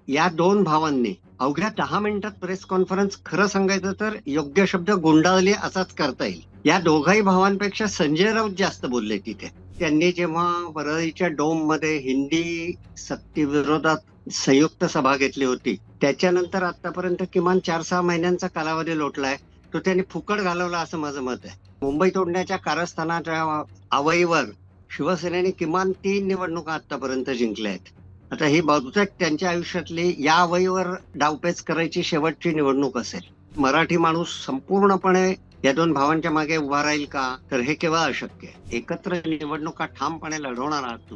या दोन भावांनी अवघ्या 10 मिनिटात प्रेस कॉन्फरन्स, खरं सांगायचं तर योग्य शब्द गुंडाळली असाच करता येईल. या दोघाही भावांपेक्षा संजय राऊत जास्त बोलले तिथे. त्यांनी जेव्हा वरळीच्या डोम मध्ये हिंदी सक्तीविरोधात संयुक्त सभा घेतली होती, त्याच्यानंतर आतापर्यंत किमान 4-6 महिन्यांचा कालावधी लोटलाय. तो त्यांनी फुकट घालवला असं माझं मत आहे. मुंबई तोडण्याच्या कारस्थानाच्या आवईवर शिवसेनेने किमान 3 निवडणुका आतापर्यंत जिंकल्या आहेत. आता ही बहुतेक त्यांच्या आयुष्यातली या आवईवर डावपेच करायची शेवटची निवडणूक असेल. मराठी माणूस संपूर्णपणे या दोन भावांच्या मागे उभा राहील का, तर हे केव्हा अशक्य आहे. एकत्र निवडणुका ठामपणे लढवणार आहात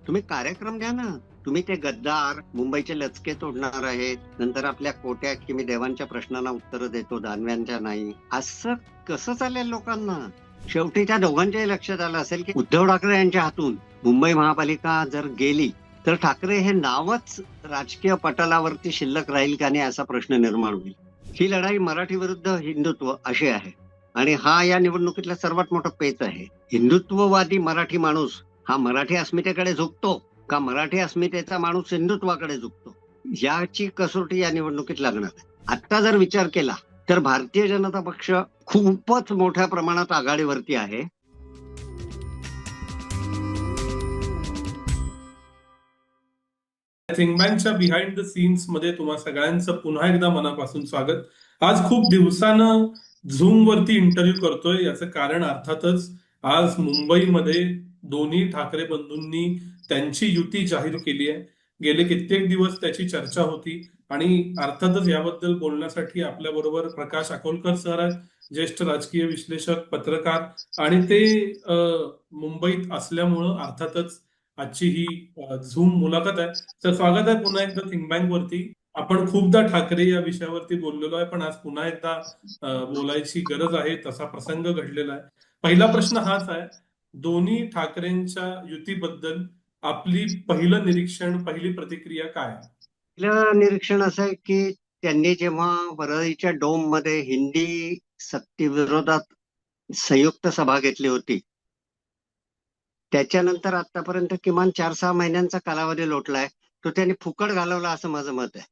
तुम्ही कार्यक्रम द्या ना. तुम्ही ते गद्दार मुंबईचे लचके तोडणार आहेत, नंतर आपल्या कोट्या की मी देवांच्या प्रश्नांना उत्तर देतो, दानव्यांच्या नाही, असं कसं चालेल लोकांना. शेवटी त्या दोघांच्याही लक्षात आलं असेल की उद्धव ठाकरे यांच्या हातून मुंबई महापालिका जर गेली तर ठाकरे हे नावच राजकीय पटलावरती शिल्लक राहील का नाही असा प्रश्न निर्माण होईल. ही लढाई मराठी विरुद्ध हिंदुत्व अशी आहे आणि हा या निवडणुकीतला सर्वात मोठा पेच आहे. हिंदुत्ववादी मराठी माणूस हा मराठी अस्मितेकडे झुकतो का मराठी अस्मितेचा माणूस हिंदुत्वाकडे झुकतो, याची कसोटी या निवडणुकीत लागणार आहे. आता जर विचार केला तर भारतीय जनता पक्ष खूपच मोठ्या प्रमाणात आघाडीवरती आहे. थिंक बँकच्या बिहाइंड द सीन्स मध्ये तुम्हा सगळ्यांचं पुन्हा एकदा मनापासून स्वागत. आज खूप दिवसानं झूम वरती इंटरव्ह्यू करतोय. याचं कारण अर्थातच आज मुंबईमध्ये दोन्ही ठाकरे बंधूंनी त्यांची युती जाहीर केली आहे. गेले कित्येक दिवस त्याची चर्चा होती आणि अर्थातच याबद्दल बोलण्यासाठी आपल्या बरोबर प्रकाश अकोलकर सर आहेत, ज्येष्ठ राजकीय विश्लेषक, पत्रकार, आणि ते मुंबईत असल्यामुळं अर्थातच आजची ही झूम मुलाखत आहे. तर स्वागत आहे पुन्हा एकदा थिंक बँक वरती. आपण खूपदा ठाकरे या विषयावरती बोललेलो आहे, पण आज पुन्हा एकदा बोलायची गरज आहे, तसा प्रसंग घडलेला आहे. पहिला प्रश्न हाच आहे, दोन्ही ठाकरेंच्या युतीबद्दल आपली पहिलं निरीक्षण, पहिली प्रतिक्रिया काय? पहिलं निरीक्षण असं आहे की त्यांनी जेव्हा वरळीच्या डोम मध्ये हिंदी सक्तीविरोधात संयुक्त सभा घेतली होती, त्याच्यानंतर आतापर्यंत किमान 4-6 महिन्यांचा कालावधी लोटलाय. तो त्यांनी फुकट घालवला असं माझं मत आहे.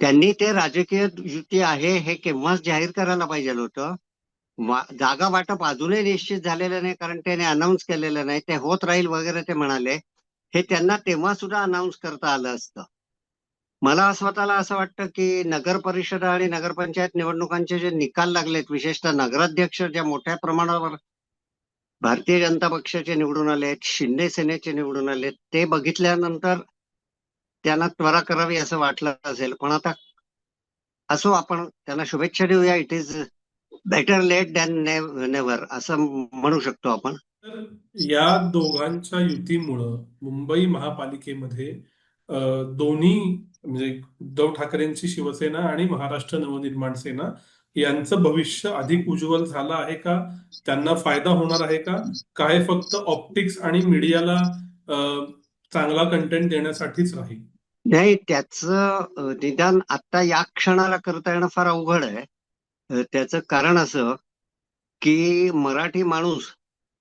त्यांनी ते राजकीय युती आहे हे केव्हाच जाहीर करायला पाहिजे होतं. जागा वाटप अजूनही निश्चित झालेलं नाही, कारण त्याने अनाऊन्स केलेलं नाही. ते होत राहील वगैरे ते म्हणाले. हे त्यांना तेव्हा सुद्धा अनाऊन्स करता आलं असतं. मला स्वतःला असं वाटतं की नगर परिषद आणि नगरपंचायत निवडणुकांचे जे निकाल लागलेत, विशेषतः नगराध्यक्ष ज्या मोठ्या प्रमाणावर भारतीय जनता पक्षाचे निवडून आलेत, शिंदे सेनेचे निवडून आलेत, ते बघितल्यानंतर त्यांना त्वरा करावी असं वाटलं असेल. पण आता असो, आपण त्यांना शुभेच्छा देऊया. It is better late than never असं म्हणू शकतो आपण. तर या दोघांच्या युतीमुळं मुंबई महापालिकेमध्ये दोन्ही म्हणजे उद्धव ठाकरेंची शिवसेना आणि महाराष्ट्र नवनिर्माण सेना यांचं भविष्य अधिक उज्ज्वल झालं आहे का? त्यांना फायदा होणार आहे का? काय फक्त ऑप्टिक्स आणि मीडियाला चांगला कंटेंट देण्यासाठीच राहील? नाही, त्याचं निदान आता या क्षणाला करता येणं फार अवघड आहे. त्याचं कारण असं की मराठी माणूस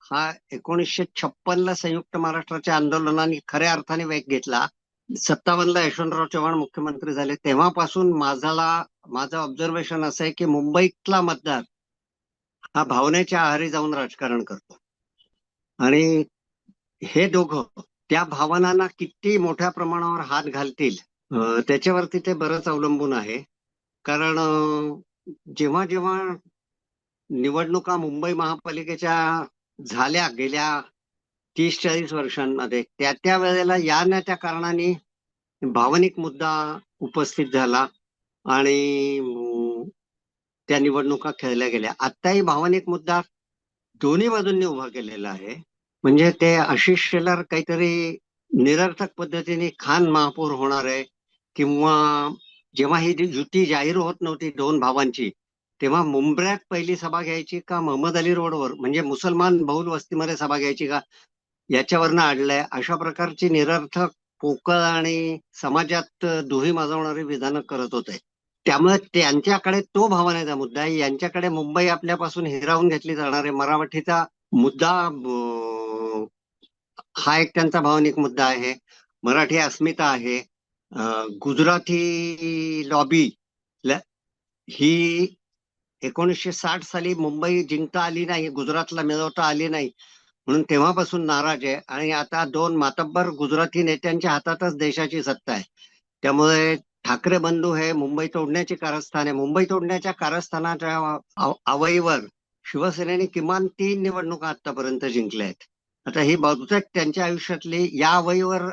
हा 1956ला संयुक्त महाराष्ट्राच्या आंदोलनाने खऱ्या अर्थाने वेग घेतला. 57ला यशवंतराव चव्हाण मुख्यमंत्री झाले. तेव्हापासून माझं ऑब्झर्वेशन असं आहे की मुंबईतला मतदार हा भावनेच्या आहारी जाऊन राजकारण करतो आणि हे दोघं त्या भावनांना किती मोठ्या प्रमाणावर हात घालतील त्याच्यावरती ते बरंच अवलंबून आहे. कारण जेव्हा जेव्हा निवडणुका मुंबई महापालिकेच्या झाल्या गेल्या 30-40 वर्षांमध्ये, त्या वेळेला या ना त्या कारणाने भावनिक मुद्दा उपस्थित झाला आणि त्या निवडणुका खेळल्या गेल्या. आत्ताही भावनिक मुद्दा दोन्ही बाजूंनी उभा केलेला आहे. म्हणजे ते आशिष शेलार काहीतरी निरर्थक पद्धतीने खान महापौर होणार आहे, किंवा जेव्हा ही युती जाहीर होत नव्हती दोन भावांची, तेव्हा मुंबऱ्यात पहिली सभा घ्यायची का मोहम्मद अली रोडवर म्हणजे मुसलमान बहुल वस्तीमध्ये सभा घ्यायची का, याच्यावरनं अडलंय. अशा प्रकारची निरर्थक, पोकळ आणि समाजात दुही माजवणारी विधानं करत होते. त्यामुळे त्यांच्याकडे तो भावनेचा मुद्दा आहे. यांच्याकडे मुंबई आपल्यापासून हिरावून घेतली जाणार आहे, मराठीचा मुद्दा हा एक त्यांचा भावनिक मुद्दा आहे. मराठी अस्मिता आहे. गुजराती लॉबी ही 1960 साली मुंबई जिंकता आली नाही, गुजरातला मिळवता आली नाही, म्हणून तेव्हापासून नाराज आहे. आणि आता दोन मातब्बर गुजराती नेत्यांच्या हातातच देशाची सत्ता आहे. त्यामुळे ठाकरे बंधू हे मुंबई तोडण्याचे कारस्थान आहे. मुंबई तोडण्याच्या कारस्थानाच्या आवईवर शिवसेनेने किमान 3 निवडणुका आतापर्यंत जिंकल्या आहेत. आता ही बहुतेक त्यांच्या आयुष्यातली या आवईवर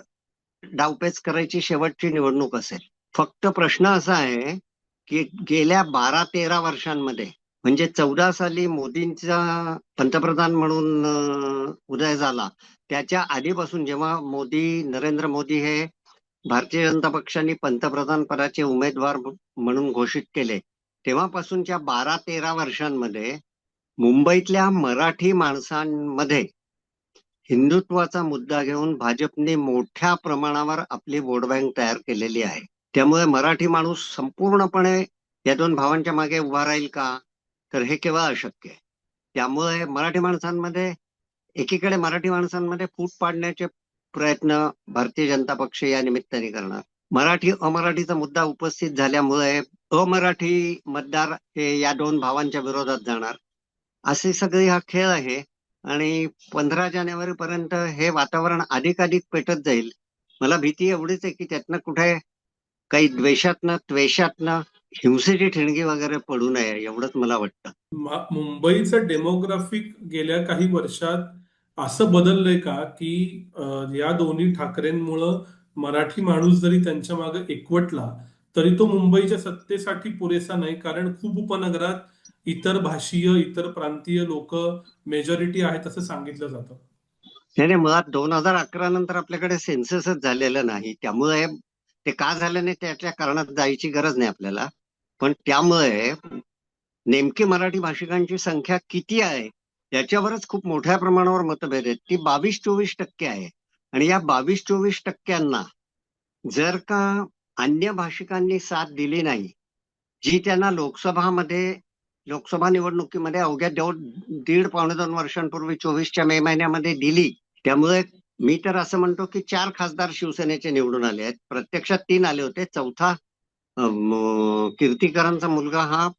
डावपेच करायची शेवटची निवडणूक असेल. फक्त प्रश्न असा आहे की गेल्या 12-13 वर्षांमध्ये, म्हणजे 14 साली मोदींचा पंतप्रधान म्हणून उदय झाला, त्याच्या आधीपासून जेव्हा नरेंद्र मोदी हे भारतीय जनता पक्षाने पंतप्रधान पदाचे उमेदवार म्हणून घोषित केले, तेव्हापासूनच्या 12-13 वर्षांमध्ये मुंबईतल्या मराठी माणसांमध्ये हिंदुत्वाचा मुद्दा घेऊन भाजपने मोठ्या प्रमाणावर आपली वोट बँक तयार केलेली आहे. त्यामुळे मराठी माणूस संपूर्णपणे या दोन भावांच्या मागे उभा राहील का, तर हे केवळ अशक्य आहे. त्यामुळे एकीकडे मराठी माणसांमध्ये फूट पाडण्याचे प्रयत्न भारतीय जनता पक्ष या निमित्ताने करणार. मराठी अमराठीचा मुद्दा उपस्थित झाल्यामुळे अमराठी मतदार हे या दोन भावांच्या विरोधात जाणार. असे सगळे हा खेळ आहे. आणि 15 जानेवारी पर्यंत हे वातावरण अधिकाधिक पेटत जाईल. मला भीती एवढीच आहे की त्यातनं कुठे काही त्वेषातनं हिंसेची ठिणगी वगैरे पडू नये, एवढंच मला वाटतं. मुंबईचं डेमोग्राफिक गेल्या काही वर्षात असं बदललंय का की या दोन्ही ठाकरेंमुळं मराठी माणूस जरी त्यांच्या मागे एकवटला तरी तो मुंबईच्या सत्तेसाठी पुरेसा नाही, कारण खूप उपनगरात इतर भाषीय इतर प्रांतीय लोक मेजॉरिटी आहेत असं सांगितलं जातं. नाही, मुळात 2011 नंतर आपल्याकडे सेन्ससच झालेलं नाही. त्यामुळे ते का झालं नाही त्याच्या कारणात जायची गरज नाही आपल्याला. पण त्यामुळे नेमकी मराठी भाषिकांची संख्या किती आहे याच्यावरच खूप मोठ्या प्रमाणावर मतभेद आहेत. ती 22-24% आहे. आणि या 22-24%, जर का अन्य भाषिकांनी साथ दिली नाही, जी त्यांना लोकसभा निवडणुकीमध्ये अवघ्या 1.5-1.25 वर्षांपूर्वी 24च्या मे महिन्यामध्ये दिली, त्यामुळे मी तर असं म्हणतो की 4 खासदार शिवसेनेचे निवडून आले आहेत. प्रत्यक्षात 3 आले होते. चौथा कीर्तिकरांचा मुलगा हा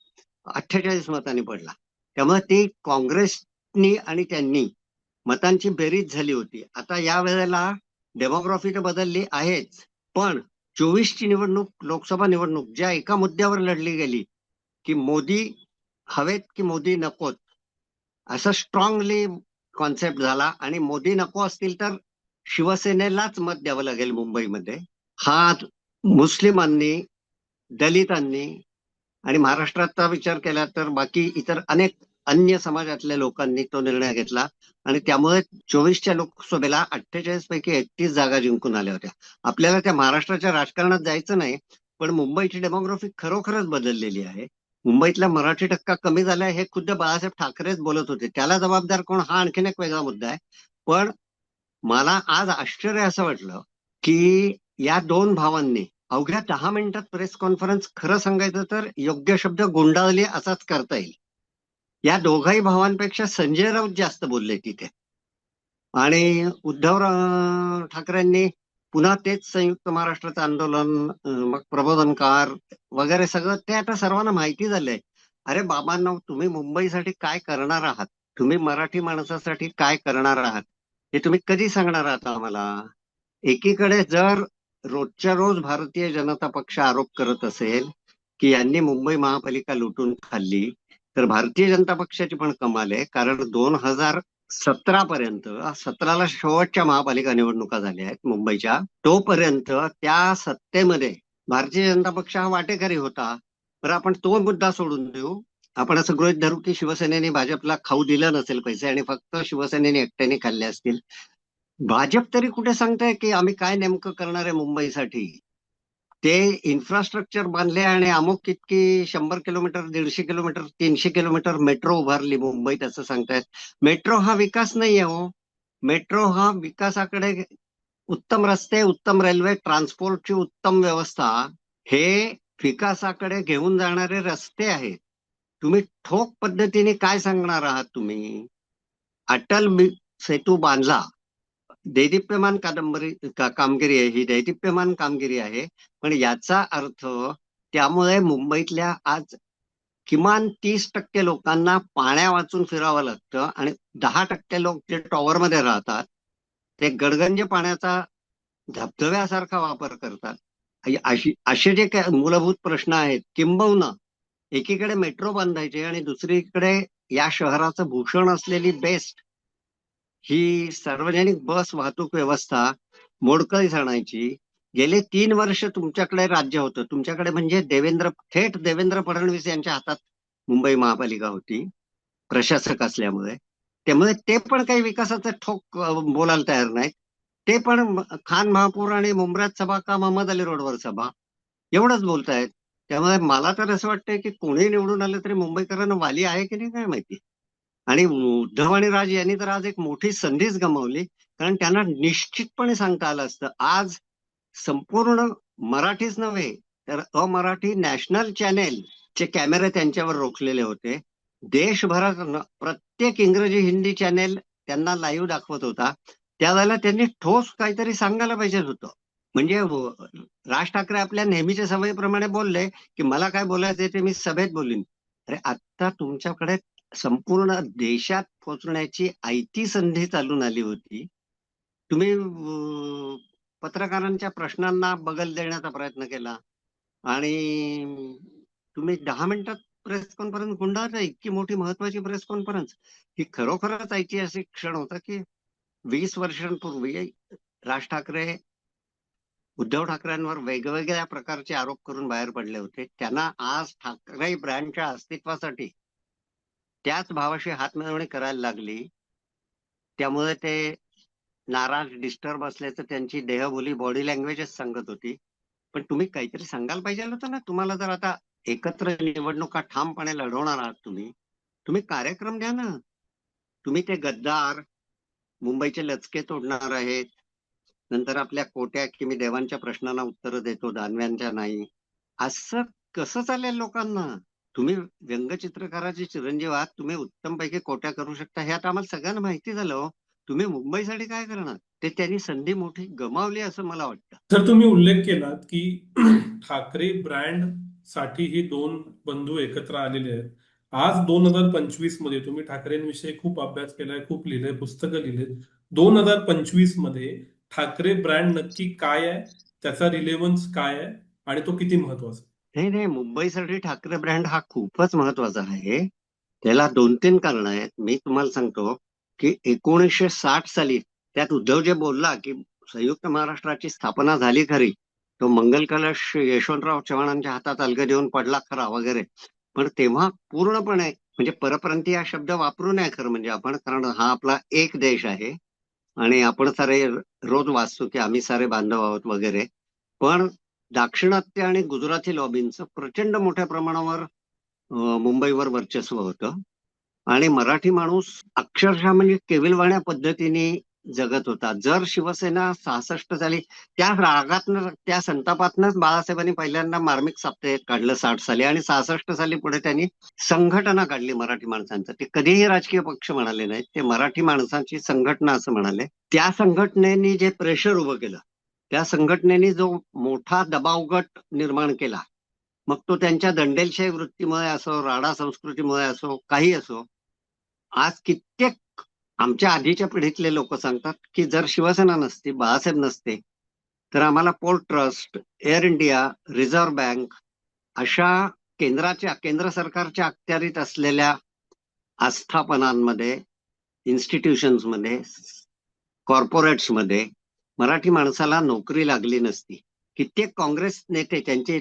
48 मतांनी पडला. त्यामुळे ती काँग्रेसनी आणि त्यांनी मतांची बेरीज झाली होती. आता या वेळेला डेमोग्राफी तर बदलली आहेच, पण 24ची लोकसभा निवडणूक ज्या एका मुद्द्यावर लढली गेली की मोदी हवेत की मोदी नकोत, असं स्ट्रॉंगली कॉन्सेप्ट झाला. आणि मोदी नको असतील तर शिवसेनेलाच मत द्यावं लागेल मुंबईमध्ये, हा मुस्लिमांनी, दलितांनी आणि महाराष्ट्राचा विचार केला तर बाकी इतर अनेक अन्य समाजातल्या लोकांनी तो निर्णय घेतला. आणि त्यामुळे 24च्या लोकसभेला 48 पैकी 31 जागा जिंकून आल्या होत्या. आपल्याला त्या महाराष्ट्राच्या राजकारणात जायचं नाही, पण मुंबईची डेमोग्राफी खरोखरच बदललेली आहे. मुंबईतला मराठी टक्का कमी झालाय हे खुद्द बाळासाहेब ठाकरेच बोलत होते. त्याला जबाबदार कोण, हा आणखीन एक वेगळा मुद्दा आहे. पण मला आज आश्चर्य असं वाटलं की या दोन भावांनी अवघ्या 10 मिनिटात प्रेस कॉन्फरन्स, खरं सांगायचं तर योग्य शब्द गुंडाळली असाच करता येईल, या दोघाही भावांपेक्षा संजय राऊत जास्त बोलले तिथे. आणि उद्धव ठाकरेंनी पुन्हा तेच संयुक्त महाराष्ट्राचं आंदोलन, मग प्रबोधनकार वगैरे सगळं ते आता सर्वांना माहिती झालंय. अरे बाबांनो, तुम्ही मुंबईसाठी काय करणार आहात, तुम्ही मराठी माणसासाठी काय करणार आहात, हे तुम्ही कधी सांगणार आहात आम्हाला. एकीकडे जर रोजच्या रोज भारतीय जनता पक्ष आरोप करत असेल की यांनी मुंबई महापालिका लुटून खाल्ली, तर भारतीय जनता पक्षाची पण कमाल आहे. कारण 2017 पर्यंत, 17ला शेवटच्या महापालिका निवडणुका झाल्या आहेत मुंबईच्या, तोपर्यंत त्या सत्तेमध्ये भारतीय जनता पक्ष हा वाटेकरी होता. तर आपण तो मुद्दा सोडून देऊ. आपण असं गृहीत धरू की शिवसेनेने भाजपला खाऊ दिलं नसेल पैसे आणि फक्त शिवसेनेने एकट्याने खाल्ले असतील. भाजप तरी कुठे सांगताय की आम्ही काय नेमकं करणार आहे मुंबईसाठी. ते इन्फ्रास्ट्रक्चर बांधले आणि अमुक कितकी 100 किलोमीटर, 150 किलोमीटर, 300 किलोमीटर मेट्रो उभारली मुंबईत असं सांगतायत. मेट्रो हा विकास नाहीये हो. मेट्रो हा विकासाकडे, उत्तम रस्ते, उत्तम रेल्वे, ट्रान्सपोर्टची उत्तम व्यवस्था, हे विकासाकडे घेऊन जाणारे रस्ते आहेत. तुम्ही ठोक पद्धतीने काय सांगणार आहात. तुम्ही अटल सेतू बांधला, दैदिप्यमान कामगिरी आहे, ही दैदिप्यमान कामगिरी आहे. पण याचा अर्थ त्यामुळे मुंबईतल्या आज किमान 30% लोकांना पाण्या वाचून फिरावं लागतं आणि 10% लोक जे टॉवरमध्ये राहतात ते गडगंज पाण्याचा धबधब्यासारखा वापर करतात. असे जे काही मूलभूत प्रश्न आहेत, किंबहुना एकीकडे मेट्रो बांधायचे आणि दुसरीकडे या शहराचं भूषण असलेली बेस्ट ही सार्वजनिक बस वाहतूक व्यवस्था मोडकळीस आणायची. गेले 3 वर्ष तुमच्याकडे राज्य होतं, तुमच्याकडे म्हणजे थेट देवेंद्र फडणवीस यांच्या हातात मुंबई महापालिका होती प्रशासक असल्यामुळे. त्यामुळे ते पण काही विकासाचं ठोक बोलायला तयार नाहीत. ते पण खान महापूर आणि मुंब्र्यात सभा का महमद अली रोडवर सभा एवढंच बोलतायत. त्यामुळे मला तर असं वाटतंय की कोणी निवडून आलं तरी मुंबईकरांना वाली आहे की नाही काय माहिती. आणि उद्धव आणि राज यांनी तर आज एक मोठी संधीच गमावली. कारण त्यांना निश्चितपणे सांगता आलं असतं. आज संपूर्ण मराठीच नव्हे तर अमराठी नॅशनल चॅनेल चे कॅमेरे त्यांच्यावर रोखलेले होते. देशभरात प्रत्येक इंग्रजी हिंदी चॅनेल त्यांना लाईव्ह दाखवत होता. त्यावेळेला त्यांनी ठोस काहीतरी सांगायला पाहिजे होतं. म्हणजे राज ठाकरे आपल्या नेहमीच्या सवयीप्रमाणे बोलले की मला काय बोलायचंय ते मी सभेत बोलीन. अरे आता तुमच्याकडे संपूर्ण देशात पोहोचण्याची आयती संधी चालून आली होती. तुम्ही पत्रकारांच्या प्रश्नांना बगल देण्याचा प्रयत्न केला आणि तुम्ही 10 मिनिटात प्रेस कॉन्फरन्स गुंडाळता. इतकी मोठी महत्वाची प्रेस कॉन्फरन्स ही खरोखरच ऐतिहासिक क्षण होता की 20 वर्षांपूर्वी राज ठाकरे उद्धव ठाकरेंवर वेगवेगळ्या प्रकारचे आरोप करून बाहेर पडले होते. त्यांना आज ठाकरे ब्रँडच्या अस्तित्वासाठी त्याच भावाशी हातमिळवणी करायला लागली. त्यामुळे ते नाराज डिस्टर्ब असल्याचं त्यांची देहबोली बॉडी लँग्वेजच सांगत होती. पण तुम्ही काहीतरी सांगायला पाहिजे होतं ना. तुम्हाला जर आता एकत्र निवडणुका ठामपणे लढवणार आहात तुम्ही तुम्ही कार्यक्रम द्या ना. तुम्ही ते गद्दार मुंबईचे लचके तोडणार आहेत, नंतर आपल्या कोट्या की मी देवांच्या प्रश्नांना उत्तर देतो दानव्यांच्या नाही, असं कसं चालेल लोकांना. तुम्ही व्यंगचित्रकाराचे चिरंजीव आहात, तुम्ही उत्तम पैकी कोट्या करू शकता हे आता आम्हाला सगळ्यांना माहिती झालं हो. तुम्ही मुंबईसाठी काय करणार ते त्यांनी संधी मोठी गमावली असं मला वाटतं. तर तुम्ही उल्लेख केलात की ठाकरे ब्रँड साठी ही दोन बंधू एकत्र आलेले आहेत. आज 2025 मध्ये तुम्ही ठाकरेंविषयी खूप अभ्यास केलाय, खूप लिहिलंय, पुस्तकं लिहिलेत. 2025 मध्ये ठाकरे ब्रँड नक्की काय आहे, त्याचा रिलेव्हन्स काय आहे आणि तो किती महत्वाचा आहे? नाही नाही, मुंबईसाठी ठाकरे ब्रँड हा खूपच महत्वाचा आहे. त्याला 2-3 कारण आहेत. मी तुम्हाला सांगतो की 1960 साली त्यात उद्धव जे बोलला की संयुक्त महाराष्ट्राची स्थापना झाली खरी, तो मंगल कलश यशवंतराव चव्हाणांच्या हातात अलगद येऊन पडला खरा वगैरे, पण तेव्हा पूर्णपणे म्हणजे परप्रांतीय हा शब्द वापरू नये खरं म्हणजे आपण, कारण हा आपला एक देश आहे आणि आपण सारे रोज वाचतो की आम्ही सारे बांधव आहोत वगैरे. पण दाक्षिणात्य आणि गुजराती लॉबींचं प्रचंड मोठ्या प्रमाणावर मुंबईवर वर्चस्व होतं आणि मराठी माणूस अक्षरशः म्हणजे केविलवाण्या पद्धतीने जगत होता. जर शिवसेना 66 साली त्या रागातनं त्या संतापातनच बाळासाहेबांनी पहिल्यांदा मार्मिक साप्ताहिक काढलं 60 साली आणि 66 साली पुढे त्यांनी संघटना काढली मराठी माणसांचं. ते कधीही राजकीय पक्ष म्हणाले नाहीत, ते मराठी माणसांची संघटना असं म्हणाले. त्या संघटनेनी जे प्रेशर उभं केलं, त्या संघटनेने जो मोठा दबाव गट निर्माण केला, मग तो त्यांच्या दंडेलशाही वृत्तीमुळे असो, राडा संस्कृतीमुळे असो, काही असो, आज कित्येक आमच्या आधीच्या पिढीतले लोक सांगतात की जर शिवसेना नसती, बाळासाहेब नसते, तर आम्हाला port trust, air India, reserve bank अशा केंद्र सरकारच्या अखत्यारीत असलेल्या आस्थापनांमध्ये, इन्स्टिट्यूशन्समध्ये, कॉर्पोरेट्समध्ये मराठी माणसाला नोकरी लागली नसती. कित्येक काँग्रेस नेते, त्यांचे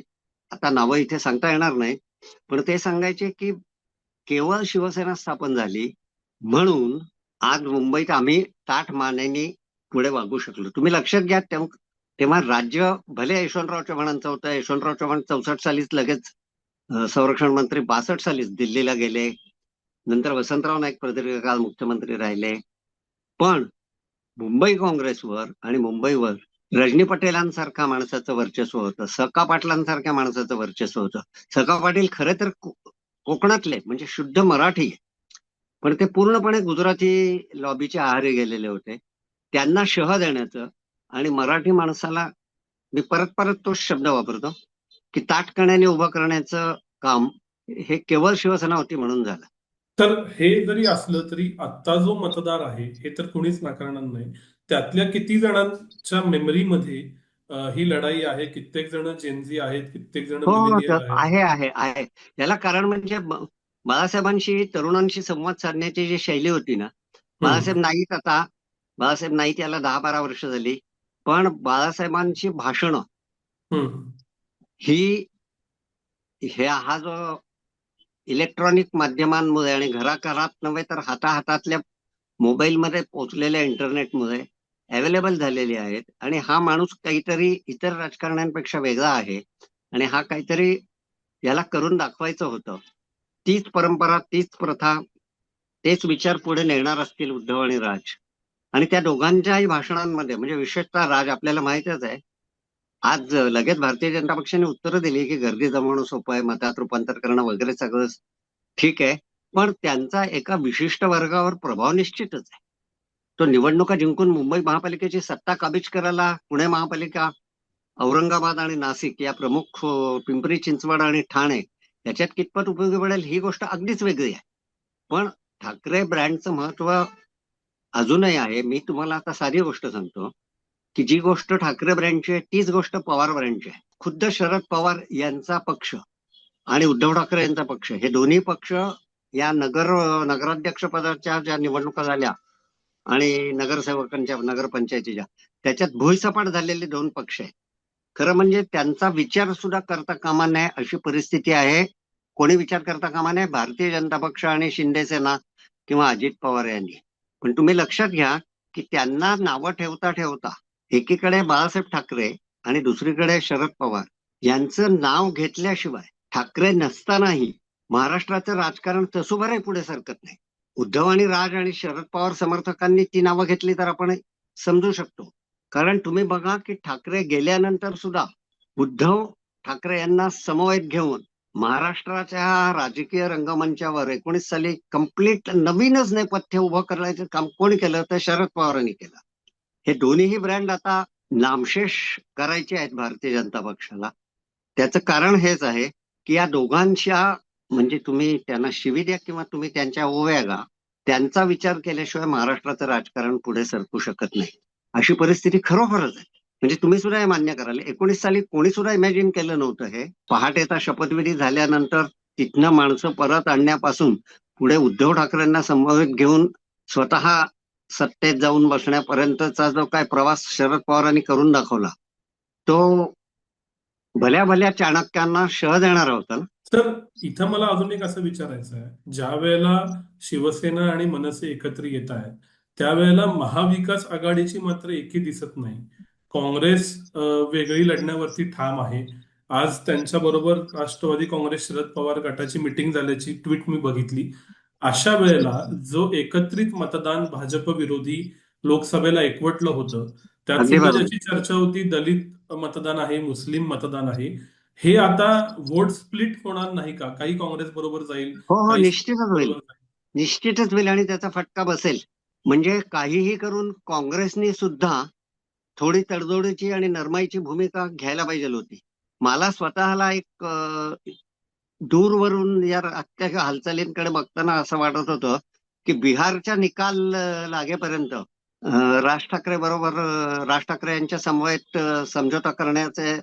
आता नावं इथे सांगता येणार नाही, पण ते सांगायचे की केवळ शिवसेना स्थापन झाली म्हणून आज मुंबईत आम्ही ताठ मानेनी पुढे वागू शकलो. तुम्ही लक्षात घ्या, तेव्हा राज्य भले यशवंतराव चव्हाणांचं होतं. यशवंतराव चव्हाण 64 सालीच लगेच संरक्षण मंत्री, 62 सालीच दिल्लीला गेले. नंतर वसंतराव नाईक प्रदीर्घ काळ मुख्यमंत्री राहिले. पण मुंबई काँग्रेसवर आणि मुंबईवर रजनी पटेलांसारख्या माणसाचं वर्चस्व होतं, सका पाटलांसारख्या माणसाचं वर्चस्व होतं. सका पाटील खरे तर कोकणातले म्हणजे शुद्ध मराठी, पण ते पूर्णपणे गुजराती लॉबीच्या आहारी गेलेले होते. त्यांना शह देण्याचं आणि मराठी माणसाला, मी परत परत तोच शब्द वापरतो, की ताटकण्याने उभं करण्याचं काम हे केवळ शिवसेना होती म्हणून झालं. तर हे जरी असलं तरी आता जो मतदार आहे हे तर कोणीच नाकारणार नाही. त्यातल्या किती जणांच्या मेमरीमध्ये ही लढाई आहे. कित्येक जण जेनझी आहेत, कित्येक जण हो, मिलेनियल आहेत. आहे आहे आहे. याला कारण म्हणजे बाळासाहेबांशी तरुणांशी संवाद साधण्याची जी शैली होती ना, हम्म. बाळासाहेब नाहीत आता, बाळासाहेब नाहीत याला 10-12 वर्ष झाली, पण बाळासाहेबांची भाषणं हम्म. ही, हा जो इलेक्ट्रॉनिक माध्यमांमुळे आणि घराघरात नव्हे तर हाताहातातल्या मोबाईलमध्ये पोहोचलेल्या इंटरनेटमुळे अवेलेबल झालेली आहेत. आणि हा माणूस काहीतरी इतर राजकारण्यांपेक्षा वेगळा आहे आणि हा काहीतरी याला करून दाखवायचं होतं. तीच परंपरा, तीच प्रथा, तेच विचार पुढे नेणार असतील उद्धव आणि राज. आणि त्या दोघांच्याही भाषणांमध्ये म्हणजे विशेषतः राज, आपल्याला माहितच आहे, आज लगेच भारतीय जनता पक्षाने उत्तरं दिली की गर्दी जमवणं सोपं आहे, मतात रूपांतर करणं वगैरे सगळं ठीक आहे, पण त्यांचा एका विशिष्ट वर्गावर प्रभाव निश्चितच आहे. तो निवडणुका जिंकून मुंबई महापालिकेची सत्ता काबीज करायला पुणे महापालिका, औरंगाबाद आणि नाशिक या प्रमुख, पिंपरी चिंचवड आणि ठाणे याच्यात कितपत उपयोगी पडेल ही गोष्ट अगदीच वेगळी आहे. पण ठाकरे ब्रँडचं महत्व अजूनही आहे. मी तुम्हाला आता साधी गोष्ट सांगतो, की जी गोष्ट ठाकरे ब्रँडची आहे तीच गोष्ट पवार ब्रँडची आहे. खुद्द शरद पवार यांचा पक्ष आणि उद्धव ठाकरे यांचा पक्ष, हे दोन्ही पक्ष या नगराध्यक्ष पदाच्या ज्या निवडणुका झाल्या आणि नगरसेवकांच्या, नगरपंचायतीच्या, त्याच्यात भुईसपाट झालेले दोन पक्ष आहेत. खरं म्हणजे त्यांचा विचार सुद्धा करता कामा नये अशी परिस्थिती आहे. कोणी विचार करता कामा नये, भारतीय जनता पक्ष आणि शिंदे सेना किंवा अजित पवार यांनी. पण तुम्ही लक्षात घ्या की त्यांना नावं ठेवता ठेवता एकीकडे बाळासाहेब ठाकरे आणि दुसरीकडे शरद पवार यांचं नाव घेतल्याशिवाय ठाकरे नसतानाही महाराष्ट्राचं राजकारण तसुभरही पुढे सरकत नाही. उद्धव आणि राज आणि शरद पवार समर्थकांनी ती नावं घेतली तर आपण समजू शकतो. कारण तुम्ही बघा की ठाकरे गेल्यानंतर सुद्धा उद्धव ठाकरे यांना समवेत घेऊन महाराष्ट्राच्या राजकीय रंगमंचावर 19 साली कम्प्लीट नवीनच नेपथ्य उभं करायचं काम कोणी केलं तर शरद पवारांनी केलं. हे दोन्हीही ब्रँड आता नामशेष करायचे आहेत भारतीय जनता पक्षाला. त्याचं कारण हेच आहे की या दोघांच्या, म्हणजे तुम्ही त्यांना शिवी द्या किंवा तुम्ही त्यांच्या ओव्या गा, त्यांचा विचार केल्याशिवाय महाराष्ट्राचं राजकारण पुढे सरकू शकत नाही अशी परिस्थिती खरोखरच आहे. म्हणजे तुम्ही सुद्धा हे मान्य कराल, 19 साली कोणी सुद्धा इमॅजिन केलं नव्हतं हे. पहाटेचा शपथविधी झाल्यानंतर तिथनं माणसं परत आणण्यापासून पुढे उद्धव ठाकरेंना समवेत घेऊन स्वतः सत्तेत जाऊन बसण्यापर्यंतचा जो काय प्रवास शरद पवारांनी करून दाखवला, तो भल्या भल्या चाणक्यांना शह देणारा होता ना. तर इथं मला अजून एक असं विचारायचं आहे, ज्या वेळेला शिवसेना आणि मनसे एकत्र येत आहेत त्यावेळेला महाविकास आघाडीची मात्र एकी दिसत नाही. काँग्रेस वेगळी लढण्यावरती ठाम आहे. आज त्यांच्या बरोबर राष्ट्रवादी काँग्रेस शरद पवार गटाची मिटिंग झाल्याची ट्विट मी बघितली. अशा वेळेला जो एकत्रित मतदान भाजप विरोधी लोकसभेला एकवटलं होतं, त्यात अगदी सुद्धा बरोबर. ज्याची चर्चा होती दलित मतदान आहे, मुस्लिम मतदान आहे. हे आता वोट स्प्लिट होणार नाही का? काही काँग्रेस बरोबर जाईल, हो हो, काही निश्चितच शिवसेना होईल. बरोबर जाईल. निश्चितच होईल आणि त्याचा फटका बसेल. म्हणजे काहीही करून काँग्रेसनी सुद्धा थोडी तडजोडीची आणि नरमाईची भूमिका घ्यायला पाहिजे होती. मला स्वतःला एक दूरवरून या आजच्या हालचालींकडे बघताना असं वाटत होतं की बिहारच्या निकाल लागेपर्यंत राज ठाकरे बरोबर, राज ठाकरे यांच्या समवेत समझोता करण्याचे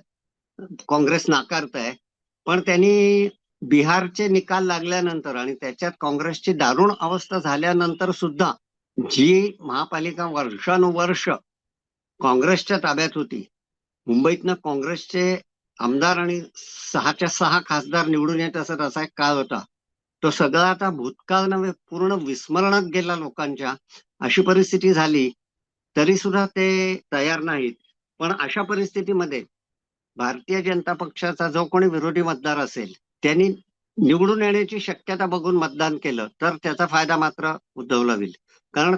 काँग्रेस नाकारत आहे. पण त्यांनी बिहारचे निकाल लागल्यानंतर आणि त्याच्यात काँग्रेसची दारुण अवस्था झाल्यानंतर सुद्धा जी महापालिका वर्षानुवर्ष काँग्रेसच्या ताब्यात होती, मुंबईतनं काँग्रेसचे आमदार आणि 6च्या 6 खासदार निवडून येत असत असा एक काळ होता, तो सगळा आता भूतकाळ नव्हे पूर्ण विस्मरणात गेला लोकांच्या. अशी परिस्थिती झाली तरी सुद्धा ते तयार नाहीत. पण अशा परिस्थितीमध्ये भारतीय जनता पक्षाचा जो कोणी विरोधी मतदार असेल त्यांनी निवडून येण्याची शक्यता बघून मतदान केलं तर त्याचा फायदा मात्र उद्धवला होईल. कारण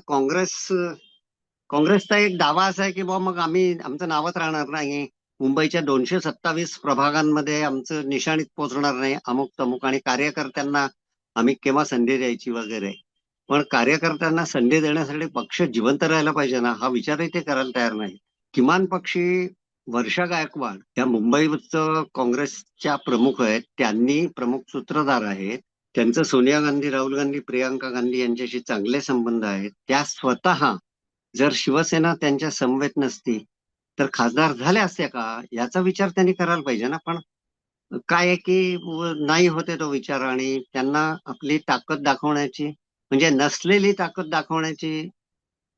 काँग्रेसचा एक दावा असा आहे की बाबा मग आम्ही, आमचं नावच राहणार नाही, मुंबईच्या 227 प्रभागांमध्ये आमचं निशाणीत पोहोचणार नाही, अमुक तमुक, आणि कार्यकर्त्यांना आम्ही केव्हा संधी द्यायची वगैरे. पण कार्यकर्त्यांना संधी देण्यासाठी पक्ष जिवंत राहायला पाहिजे ना, हा विचारही ते करायला तयार नाही. किमान पक्षी वर्षा गायकवाड त्या मुंबईचं काँग्रेसच्या प्रमुख आहेत, त्यांनी प्रमुख सूत्रधार आहेत. त्यांचं सोनिया गांधी, राहुल गांधी, प्रियांका गांधी यांच्याशी चांगले संबंध आहेत. त्या स्वतः जर शिवसेना त्यांच्या समवेत नसती तर खासदार झाल्या असत्या का, याचा विचार त्यांनी करायला पाहिजे ना. पण काय आहे की नाही होते तो विचार, आणि त्यांना आपली ताकद दाखवण्याची, म्हणजे नसलेली ताकद दाखवण्याची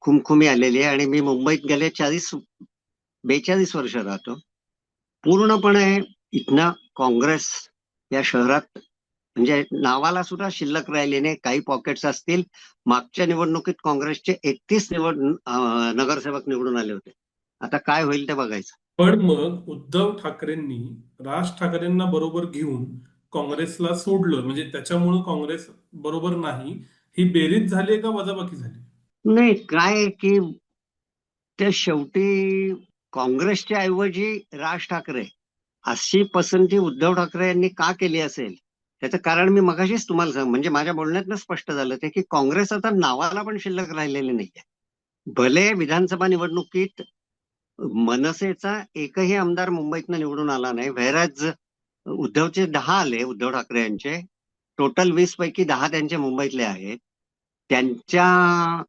खुमखुमी आलेली आहे. आणि मी मुंबईत गेले 42 वर्ष राहतो. पूर्णपणे इथनं काँग्रेस या शहरात म्हणजे नावाला सुद्धा शिल्लक राहिली नाही. काही पॉकेट्स असतील. मागच्या निवडणुकीत काँग्रेसचे 31 नगरसेवक निवडून आले होते. आता काय होईल ते बघायचं. पण मग उद्धव ठाकरेंनी राज ठाकरेंना बरोबर घेऊन काँग्रेसला सोडलं, म्हणजे त्याच्यामुळे काँग्रेस बरोबर नाही, ही बेरीज झाली का वजाबाकी झाली? नाही, काय आहे की ते शेवटी काँग्रेसच्या ऐवजी राज ठाकरे अशी पसंती उद्धव ठाकरे यांनी का केली असेल, त्याचं कारण मी मगाशीच तुम्हाला म्हणजे माझ्या बोलण्यातनं स्पष्ट झालं ते की काँग्रेस आता नावाला पण शिल्लक राहिलेली नाहीये. भले विधानसभा निवडणुकीत मनसेचा एकही आमदार मुंबईतनं निवडून आला नाही, व्हेअरएज उद्धवचे 10 आले, उद्धव ठाकरे यांचे टोटल 20 पैकी 10 त्यांचे मुंबईतले आहेत. त्यांच्या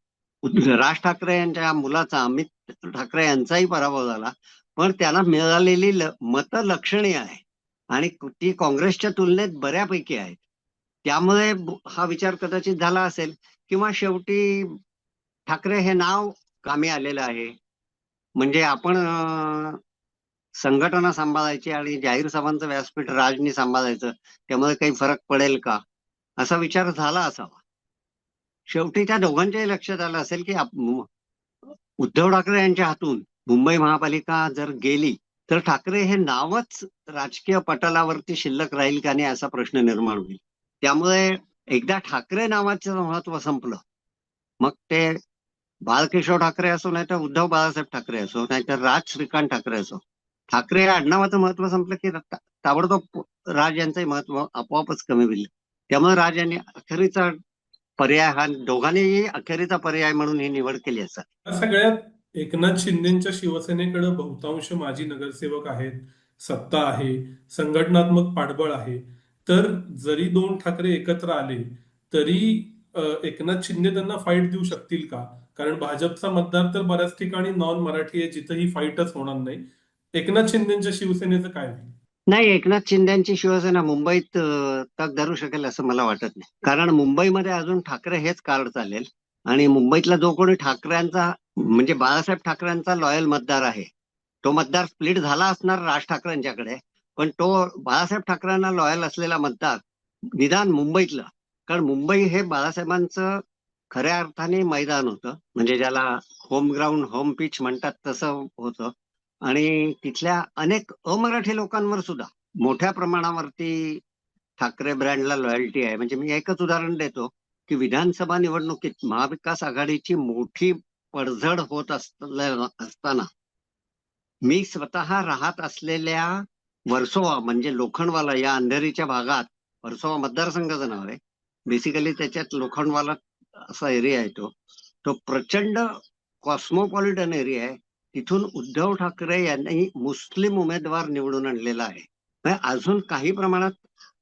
राज ठाकरे यांच्या मुलाचा अमित ठाकरे यांचाही पराभव झाला, पण त्याला मिळालेली मतं लक्षणीय आहे आणि ती काँग्रेसच्या तुलनेत बऱ्यापैकी आहेत. त्यामुळे हा विचार कदाचित झाला असेल किंवा शेवटी ठाकरे हे नाव कामी आलेलं आहे. म्हणजे आपण संघटना सांभाळायची आणि जाहीर सभांचं व्यासपीठ राजनी सांभाळायचं, त्यामुळे काही फरक पडेल का, असा विचार झाला असावा. शेवटी त्या दोघांच्याही लक्षात आलं असेल की उद्धव ठाकरे यांच्या हातून मुंबई महापालिका जर गेली तर ठाकरे हे नावच राजकीय पटलावरती शिल्लक राहील का नाही, असा प्रश्न निर्माण होईल. त्यामुळे एकदा ठाकरे नावाचं महत्व संपलं, मग ते बाळकिशोर ठाकरे असो, नाही तर उद्धव बाळासाहेब ठाकरे असो, नाहीतर राज श्रीकांत ठाकरे असो, ठाकरे या आडनावाचं महत्व संपलं की ताबडतोब राज यांचंही महत्व आपोआपच कमी होईल. त्यामुळे राज यांनी अखेरीचा पर्याय, हा दोघांनीही अखेरीचा पर्याय म्हणून ही निवड केली असेल. या सगळ्यात एकनाथ शिंदेच्या शिवसेनेकडे बहुतांश माजी नगरसेवक आहेत, सत्ता आहे, संघटनात्मक पाठबळ आहे. तर जरी दोन ठाकरे एकत्र आले तरी एकनाथ शिंदे त्यांना फाईट देऊ शकतील का? कारण भाजपचा मतदार तर बऱ्याच ठिकाणी नॉन मराठी आहे, जिथं ही फाईटच होणार नाही. एकनाथ शिंदेच्या शिवसेनेचं काय होईल? नाही, एकनाथ शिंदेची शिवसेना मुंबईत तग धरू शकेल असं मला वाटत नाही. कारण मुंबईमध्ये अजून ठाकरे हेच कार्ड चालेल, आणि मुंबईतला जो कोणी ठाकरेंचा म्हणजे बाळासाहेब ठाकरेंचा लॉयल मतदार आहे, तो मतदार स्प्लिट झाला असणार राज ठाकरेंच्याकडे, पण तो बाळासाहेब ठाकरेंना लॉयल असलेला मतदार निदान मुंबईतला, कारण मुंबई हे बाळासाहेबांचं खऱ्या अर्थाने मैदान होतं, म्हणजे ज्याला होम ग्राउंड, होम पिच म्हणतात तसं होतं. आणि तिथल्या अनेक अमराठी लोकांवर सुद्धा मोठ्या प्रमाणावरती ठाकरे ब्रँडला लॉयल्टी आहे. म्हणजे मी एकच उदाहरण देतो की विधानसभा निवडणुकीत महाविकास आघाडीची मोठी पडझड होत असताना मी स्वतः राहत असलेल्या वर्सोवा, म्हणजे लोखंडवाला या अंधेरीच्या भागात, वर्सोवा मतदारसंघाचं नाव आहे, बेसिकली त्याच्यात लोखंडवाला असा एरिया आहे, तो प्रचंड कॉस्मोपॉलिटन एरिया आहे. तिथून उद्धव ठाकरे यांनी मुस्लिम उमेदवार निवडून आणलेला आहे. अजून काही प्रमाणात,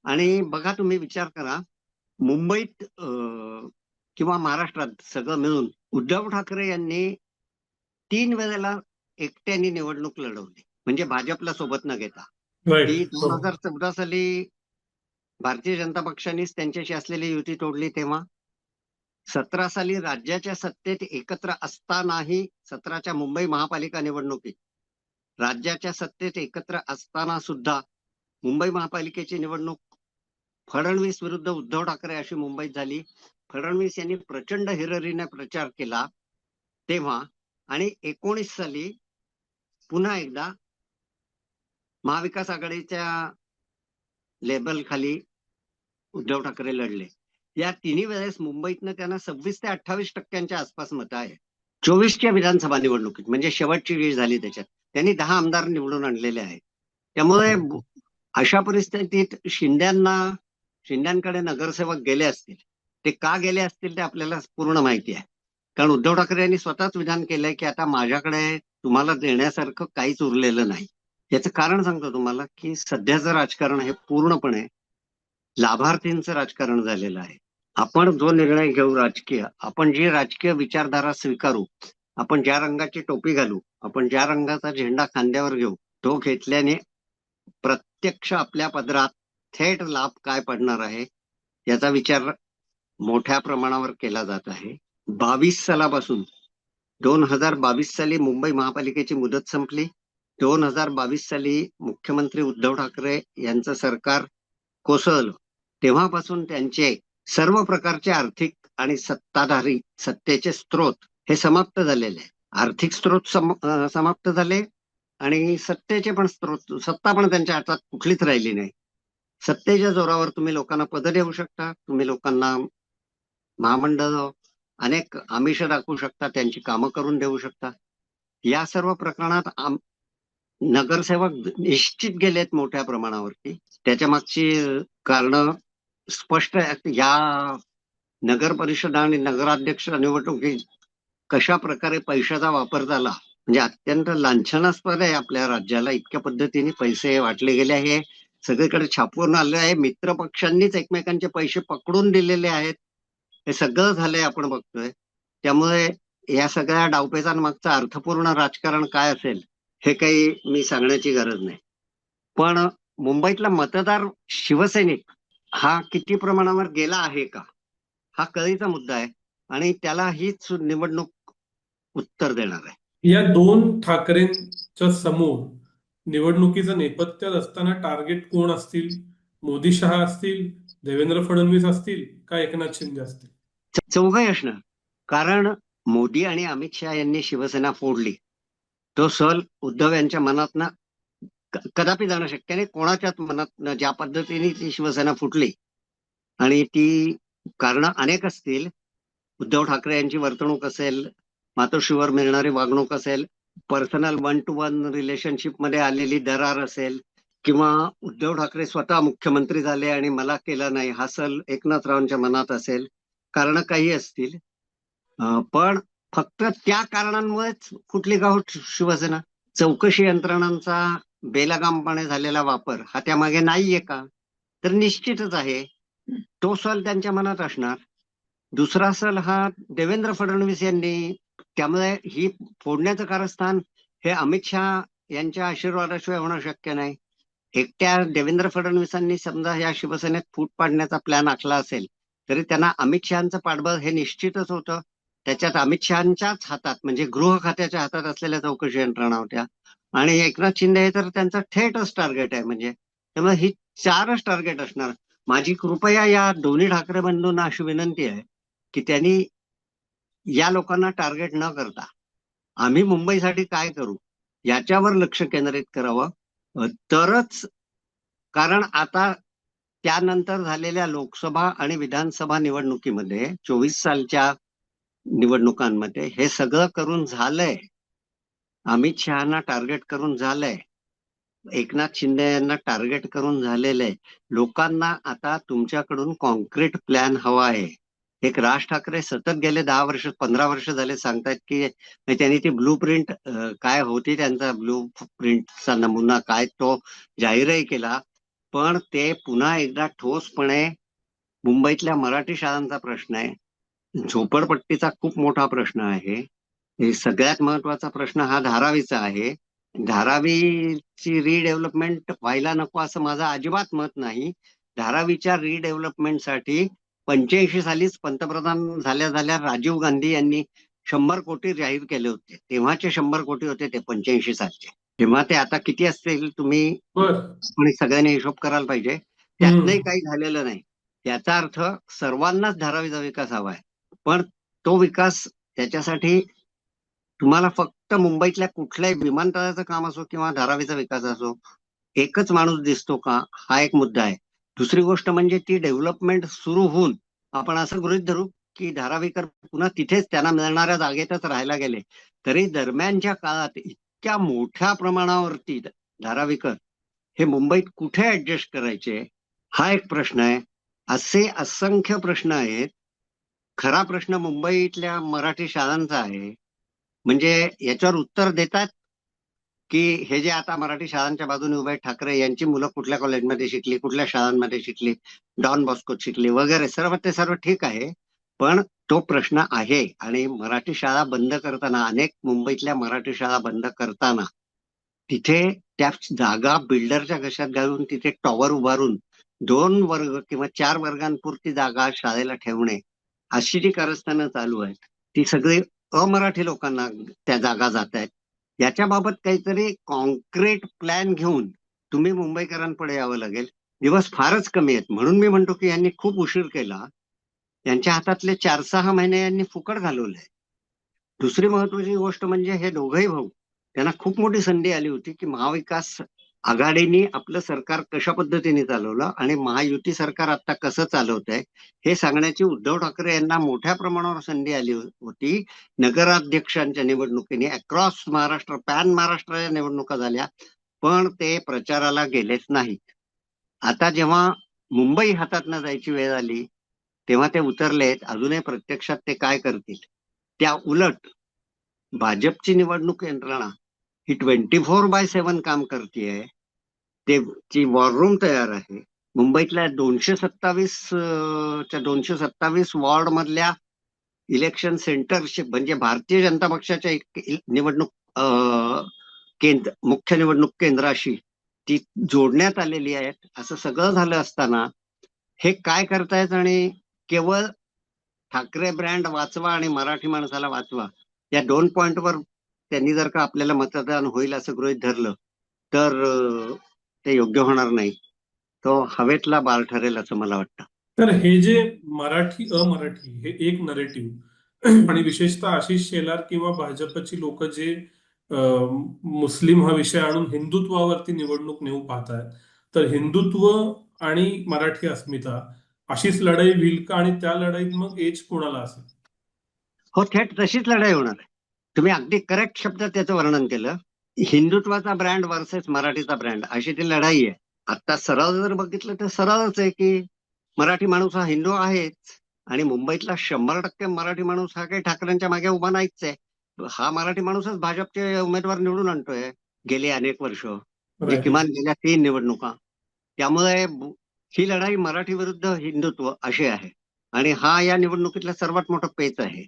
आणि बघा तुम्ही विचार करा, मुंबईत किंवा महाराष्ट्रात सगळं मिळून उद्धव ठाकरे यांनी 3 वेळेला एकट्याने निवडणूक लढवली, म्हणजे भाजपला सोबत न घेता. ती 2014 साली भारतीय जनता पक्षानेच त्यांच्याशी असलेली युती तोडली तेव्हा. 17 साली राज्याच्या सत्तेत एकत्र असतानाही, 17च्या मुंबई महापालिका निवडणुकीत राज्याच्या सत्तेत एकत्र असताना सुद्धा मुंबई महापालिकेची निवडणूक फडणवीस विरुद्ध उद्धव ठाकरे अशी मुंबईत झाली. फडणवीस यांनी प्रचंड हिररीने प्रचार केला तेव्हा, आणि 19 साली पुन्हा एकदा महाविकास आघाडीच्या लेबल खाली उद्धव ठाकरे लढले. या तिन्ही वेळेस मुंबईतनं त्यांना 26 ते 28% आसपास मतं आहे. 24च्या विधानसभा निवडणुकीत, म्हणजे शेवटची जी झाली त्याच्यात, त्यांनी 10 आमदार निवडून आणलेले आहेत. त्यामुळे अशा परिस्थितीत शिंद्यांकडे नगरसेवक गेले असतील ते का गेले असतील ते आपल्याला पूर्ण माहिती आहे. कारण उद्धव ठाकरे यांनी स्वतःच विधान केलंय की आता माझ्याकडे तुम्हाला देण्यासारखं काहीच उरलेलं नाही. याचं कारण सांगतो तुम्हाला की सध्याचं राजकारण हे पूर्णपणे लाभार्थींचं राजकारण झालेलं आहे. आपण जो निर्णय घेऊ राजकीय, आपण जी राजकीय विचारधारा स्वीकारू, आपण ज्या रंगाची टोपी घालू, आपण ज्या रंगाचा झेंडा खांद्यावर घेऊ, तो घेतल्याने प्रत्यक्ष आपल्या पदरात थेट लाभ काय पडणार आहे याचा विचार मोठ्या प्रमाणावर केला जात आहे. 22 सालापासून 2022 साली मुंबई महापालिकेची मुदत संपली. 2022 साली मुख्यमंत्री उद्धव ठाकरे यांचं सरकार कोसळलं. तेव्हापासून त्यांचे सर्व प्रकारचे आर्थिक आणि सत्ताधारी सत्तेचे स्रोत हे समाप्त झालेले आहे. आर्थिक स्रोत समाप्त झाले आणि सत्तेचे पण स्रोत, सत्ता पण त्यांच्या हातात कुठलीच राहिली नाही. सत्तेच्या जोरावर तुम्ही लोकांना पद देऊ शकता, तुम्ही लोकांना महामंडळ अनेक आमिष दाखवू शकता, त्यांची कामं करून देऊ शकता. या सर्व प्रकरणात नगरसेवक निश्चित गेलेत मोठ्या प्रमाणावरती. त्याच्या मागची कारण स्पष्ट आहेत. या नगर परिषद आणि नगराध्यक्ष निवडणुकीत कशा प्रकारे पैशाचा वापर झाला म्हणजे अत्यंत लांछनास्पद आहे. आपल्या राज्याला इतक्या पद्धतीने पैसे वाटले गेले आहे, सगळीकडे छापून आले आहे. मित्र पक्षांनीच एकमेकांचे पैसे पकडून दिलेले आहेत. हे सगळं झालंय आपण बघतोय. त्यामुळे या सगळ्या डावपेचांमागचं अर्थपूर्ण राजकारण काय असेल हे काही मी सांगण्याची गरज नाही. पण मुंबईतला मतदार शिवसैनिक हा किती प्रमाणावर गेला आहे का, हा कळीचा मुद्दा आहे आणि त्याला हीच निवडणूक उत्तर देणार आहे. या दोन ठाकरेंच्या समोर निवडणुकीचं नेपथ्यात असताना टार्गेट कोण असतील? मोदी शहा असतील, देवेंद्र फडणवीस असतील का एकनाथ शिंदे असतील? चौघही असणार. कारण मोदी आणि अमित शहा यांनी शिवसेना फोडली. तो सल उद्धव यांच्या मनातनं कदापि जाणं शक्य नाही. कोणाच्याच मनातनं ज्या पद्धतीने ती शिवसेना फुटली आणि ती कारण अनेक असतील. उद्धव ठाकरे यांची वर्तणूक असेल, मातोश्रीवर मिळणारी वागणूक असेल, पर्सनल 1-to-1 रिलेशनशिप मध्ये आलेली दरार असेल, किंवा उद्धव ठाकरे स्वतः मुख्यमंत्री झाले आणि मला केलं नाही हा सल एकनाथरावांच्या मनात असेल. कारण काही असतील, पण फक्त त्या कारणांमुळेच कुठली का होत शिवसेना? चौकशी यंत्रणांचा बेलगामपणे झालेला वापर हा त्यामागे नाहीये का? तर निश्चितच आहे. तो सल त्यांच्या मनात असणार. दुसरा सल हा देवेंद्र फडणवीस यांनी, त्यामुळे ही फोडण्याचं कारस्थान हे अमित शहा यांच्या आशीर्वादाशिवाय होणं शक्य नाही. एकट्या देवेंद्र फडणवीसांनी समजा या शिवसेनेत फूट पाडण्याचा प्लॅन आखला असेल तरी त्यांना अमित शहाचं पाठबळ हे निश्चितच होतं. त्याच्यात अमित शहाच्याच हातात म्हणजे गृह खात्याच्या हातात असलेल्या चौकशी यंत्रणा होत्या आणि एकनाथ शिंदे हे तर त्यांचं थेटच टार्गेट आहे. म्हणजे त्यामुळे ही चारच टार्गेट असणार. माझी कृपया या दोन्ही ठाकरे बंधूंना अशी विनंती आहे की त्यांनी या लोकांना टार्गेट न करता आम्ही मुंबईसाठी काय करू याच्यावर लक्ष केंद्रित करावं. तरच, कारण आता त्यानंतर झालेल्या लोकसभा आणि विधानसभा निवडणुकीमध्ये 24 सालच्या निवडणुकांमध्ये हे सगळं करून झालंय. अमित शहाना टार्गेट करून झालंय, एकनाथ शिंदे यांना टार्गेट करून झालेलं आहे. लोकांना आता तुमच्याकडून कॉन्क्रीट प्लॅन हवा आहे. एक राज ठाकरे सतत गेले 10 वर्ष 15 वर्ष झाले सांगतात की त्यांनी ती ब्लू प्रिंट काय होती, त्यांचा ब्लू प्रिंटचा नमुना काय तो जाहीरही केला. पण ते पुन्हा एकदा ठोसपणे मुंबईतल्या मराठी शाळांचा प्रश्न आहे, झोपडपट्टीचा खूप मोठा प्रश्न आहे, सगळ्यात महत्वाचा प्रश्न हा धारावीचा आहे. धारावीची रिडेव्हलपमेंट व्हायला नको असं माझं अजिबात मत नाही. धारावीच्या रिडेव्हलपमेंटसाठी 85 सालीच पंतप्रधान झाल्या झाल्या राजीव गांधी यांनी 100 कोटी जाहीर केले होते. तेव्हाचे 100 कोटी होते ते 85 सालचे. तेव्हा ते आता किती असतील तुम्ही पण सगळ्यांनी हिशोब करायला पाहिजे. त्यातनंही काही झालेलं नाही. याचा अर्थ सर्वांनाच धारावीचा विकास हवाय. पण तो विकास त्याच्यासाठी तुम्हाला फक्त मुंबईतल्या कुठल्याही विमानतळाचं काम असो किंवा धारावीचा विकास असो एकच माणूस दिसतो का, हा एक मुद्दा आहे. दुसरी गोष्ट म्हणजे ती डेव्हलपमेंट सुरू होऊन आपण असं गृहीत धरू की धारावीकर पुन्हा तिथेच त्यांना मिळणाऱ्या जागेतच राहायला गेले तरी दरम्यानच्या काळात इतक्या मोठ्या प्रमाणावरती धारावीकर हे मुंबईत कुठे ऍडजस्ट करायचे हा एक प्रश्न आहे. असे असंख्य प्रश्न आहेत खरा प्रश्न मुंबईतल्या मराठी शाळांचा आहे. म्हणजे याच्यावर उत्तर देतात की हे जे आता मराठी शाळांच्या बाजूने उभे आहेत, ठाकरे यांची मुलं कुठल्या कॉलेजमध्ये शिकली, कुठल्या शाळांमध्ये शिकली, डॉन बॉस्कोत शिकली वगैरे, सर्व ते सर्व ठीक आहे. पण तो प्रश्न आहे. आणि मराठी शाळा बंद करताना, अनेक मुंबईतल्या मराठी शाळा बंद करताना तिथे त्या जागा बिल्डरच्या घशात घालून तिथे टॉवर उभारून 2 वर्ग किंवा 4 वर्गांपुरती जागा शाळेला ठेवणे, अशी जी कारस्थानं चालू आहेत, ती सगळी अमराठी लोकांना त्या जागा जात आहेत. याच्याबाबत काहीतरी कॉन्क्रीट प्लॅन घेऊन तुम्ही मुंबईकरांपुढे यावं लागेल. दिवस फारच कमी आहेत, म्हणून मी म्हणतो की यांनी खूप उशीर केला. यांच्या हातातले 4-6 महिने यांनी फुकट घालवले. दुसरी महत्वाची गोष्ट म्हणजे हे दोघंही भाऊ, त्यांना खूप मोठी संधी आली होती की महाविकास आघाडीने आपलं सरकार कशा पद्धतीने चालवलं आणि महायुती सरकार आता कसं चालवत आहे हे सांगण्याची उद्धव ठाकरे यांना मोठ्या प्रमाणावर संधी आली होती. नगराध्यक्षांच्या निवडणुकीने अक्रॉस महाराष्ट्र, पॅन महाराष्ट्राच्या निवडणुका झाल्या, पण ते प्रचाराला गेलेच नाहीत. आता जेव्हा मुंबई हातातनं जायची वेळ आली तेव्हा ते उतरलेत. अजूनही प्रत्यक्षात ते काय करतील? त्या उलट भाजपची निवडणूक यंत्रणा ही 24/7 काम करतेय. ची वॉर रूम तयार आहे. मुंबईतल्या 227 च्या 227 वॉर्ड मधल्या इलेक्शन सेंटरशी, म्हणजे भारतीय जनता पक्षाच्या निवडणूक मुख्य निवडणूक केंद्राशी ती जोडण्यात आलेली आहेत. असं सगळं झालं असताना हे काय करतायत? आणि केवळ ठाकरे ब्रँड वाचवा आणि मराठी माणसाला वाचवा, या 2 पॉइंटवर त्यांनी जर का आपल्याला मतदान होईल असं गृहीत धरलं तर ते योग्य होणार नाही. तो हवेतला बार ठरेल असं मला वाटतं. तर हे जे मराठी अमराठी हे एक नरेटिव्ह आणि विशेषतः आशिष शेलार किंवा भाजपची लोक जे मुस्लिम हा विषय आणून हिंदुत्वावरती निवडणूक नेऊ पाहतात, तर हिंदुत्व आणि मराठी अस्मिता अशीच लढाई होईल का? आणि त्या लढाईत मग एज कोणाला असेल? हो, थेट तशीच लढाई होणार आहे. तुम्ही अगदी करेक्ट शब्दात त्याचं वर्णन केलं. हिंदुत्वाचा ब्रँड वर्सेस मराठीचा ब्रँड, अशी ती लढाई आहे. आता सरळ जर बघितलं तर सरळच आहे की मराठी माणूस हा हिंदू आहेच, आणि मुंबईतला 100% मराठी माणूस हा काही ठाकरेंच्या मागे उभा नाहीच आहे. हा मराठी माणूसच भाजपचे उमेदवार निवडून आणतोय गेली अनेक वर्ष, म्हणजे राईट. किमान गेल्या 3 निवडणुका. त्यामुळे ही लढाई मराठी विरुद्ध हिंदुत्व अशी आहे. आणि हा या निवडणुकीतला सर्वात मोठा पेच आहे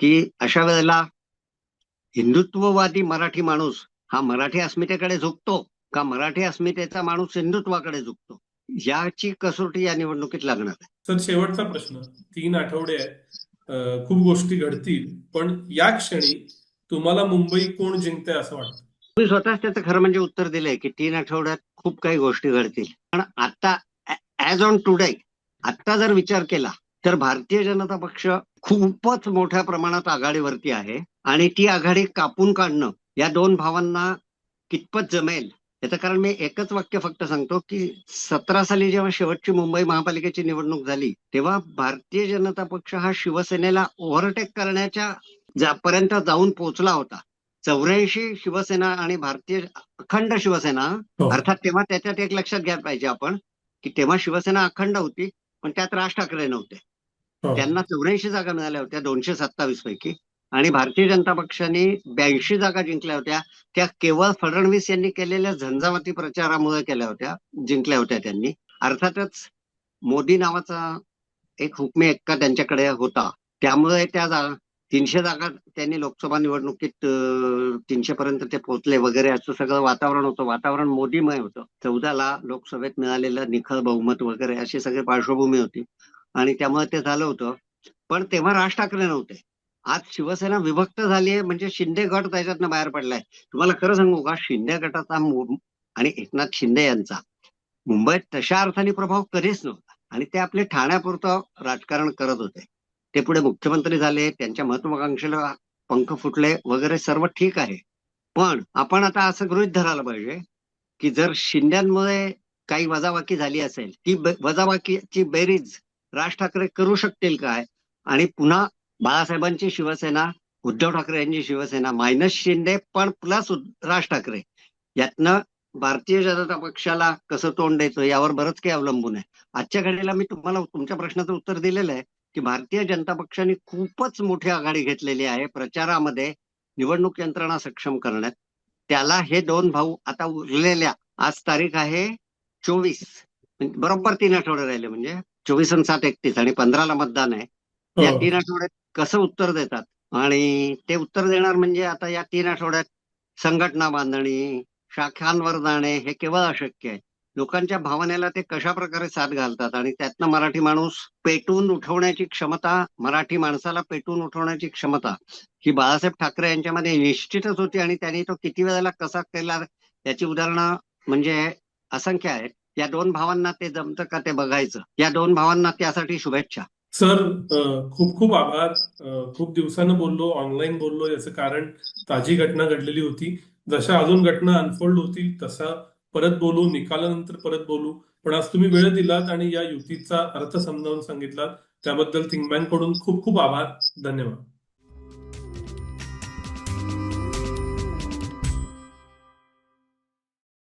की अशा वेळेला हिंदुत्ववादी मराठी माणूस हा मराठी अस्मितेकडे झुकतो का मराठी अस्मितेचा माणूस हिंदुत्वाकडे झुकतो, याची कसोटी या निवडणुकीत लागणार आहे. तर शेवटचा प्रश्न, 3 आठवडे आहेत, खूप गोष्टी घडतील, पण या क्षणी तुम्हाला मुंबई कोण जिंकते असं वाटतं? मी स्वतःच त्याचं खरं म्हणजे उत्तर दिलंय की 3 आठवड्यात खूप काही गोष्टी घडतील. पण आता ऍज ऑन टुडे, आता जर विचार केला तर भारतीय जनता पक्ष खूपच मोठ्या प्रमाणात आघाडीवरती आहे. आणि ती आघाडी कापून काढणं या 2 भावांना कितपत जमेल याचं कारण मी एकच वाक्य फक्त सांगतो की 17 साली जेव्हा शेवटची मुंबई महापालिकेची निवडणूक झाली तेव्हा भारतीय जनता पक्ष हा शिवसेनेला ओव्हरटेक करण्याच्या पर्यंत जाऊन पोहोचला होता. 84 शिवसेना आणि भारतीय अखंड शिवसेना, हो. अर्थात तेव्हा त्याच्यात एक लक्षात घ्यायला पाहिजे आपण की तेव्हा शिवसेना अखंड होती पण त्यात राज ठाकरे नव्हते. हो. त्यांना 84 जागा मिळाल्या होत्या 227 पैकी, आणि भारतीय जनता पक्षाने 82 जागा जिंकल्या होत्या. त्या केवळ फडणवीस यांनी केलेल्या झंझावाती प्रचारामुळे केल्या होत्या, जिंकल्या होत्या त्यांनी. अर्थातच मोदी नावाचा एक हुकमी एक्का त्यांच्याकडे होता, त्यामुळे त्या 300 जागा त्यांनी लोकसभा निवडणुकीत 300 पर्यंत ते पोहोचले वगैरे, असं सगळं वातावरण होतं. वातावरण मोदीमय होतं. 14ला लोकसभेत मिळालेलं निखळ बहुमत वगैरे अशी सगळी पार्श्वभूमी होती आणि त्यामुळे ते झालं होतं. पण तेव्हा राज ठाकरे नव्हते. आज शिवसेना विभक्त झाली आहे, म्हणजे शिंदे गट त्याच्यातनं बाहेर पडलाय. तुम्हाला खरं सांगू का, शिंदे गटाचा आणि एकनाथ शिंदे यांचा मुंबईत तशा अर्थाने प्रभाव कधीच नव्हता. आणि ते आपले ठाण्यापुरतं राजकारण करत होते. ते पुढे मुख्यमंत्री झाले, त्यांच्या महत्वाकांक्षेला पंख फुटले वगैरे, सर्व ठीक आहे. पण आपण आता असं गृहीत धरायला पाहिजे की जर शिंद्यांमुळे काही वजाबाकी झाली असेल, ती वजाबाकीची बेरीज राज ठाकरे करू शकतील काय? आणि पुन्हा बाळासाहेबांची शिवसेना, उद्धव ठाकरे यांची शिवसेना मायनस शिंदे पण प्लस राज ठाकरे, यातनं भारतीय जनता पक्षाला कसं तोंड द्यायचं यावर बरंच काही अवलंबून आहे. आजच्या घडीला मी तुम्हाला तुमच्या प्रश्नाचं उत्तर दिलेलं आहे की भारतीय जनता पक्षाने खूपच मोठी आघाडी घेतलेली आहे प्रचारामध्ये, निवडणूक यंत्रणा सक्षम करण्यात. त्याला हे दोन भाऊ आता उरलेल्या, आज तारीख आहे 24, बरोबर 3 आठवडे राहिले, म्हणजे 24 आणि 7 31 आणि 15ला मतदान आहे. या हो. 3 आठवड्यात कसं उत्तर देतात, आणि ते उत्तर देणार म्हणजे आता या 3 आठवड्यात संघटना बांधणी, शाखांवर जाणे हे केवळ अशक्य आहे. लोकांच्या भावनेला ते कशा प्रकारे साथ घालतात आणि त्यातनं मराठी माणूस पेटवून उठवण्याची क्षमता, मराठी माणसाला पेटवून उठवण्याची क्षमता ही बाळासाहेब ठाकरे यांच्यामध्ये निश्चितच होती, आणि त्यांनी तो किती वेळेला कसा केला याची उदाहरणं म्हणजे असंख्य आहेत. या दोन भावांना ते जमतं का ते बघायचं. या दोन भावांना त्यासाठी शुभेच्छा. सर, खूप खूप आभार. खूप दिवसानं बोललो, ऑनलाईन बोललो. याचं कारण ताजी घटना घडलेली होती. जशा अजून घटना अनफोल्ड होतील तसा परत बोलू, निकालानंतर परत बोलू. पण आज तुम्ही वेळ दिलात आणि या युतीचा अर्थ समजावून सांगितलात, त्याबद्दल थिंक बँक कडून खूप खूप आभार. धन्यवाद.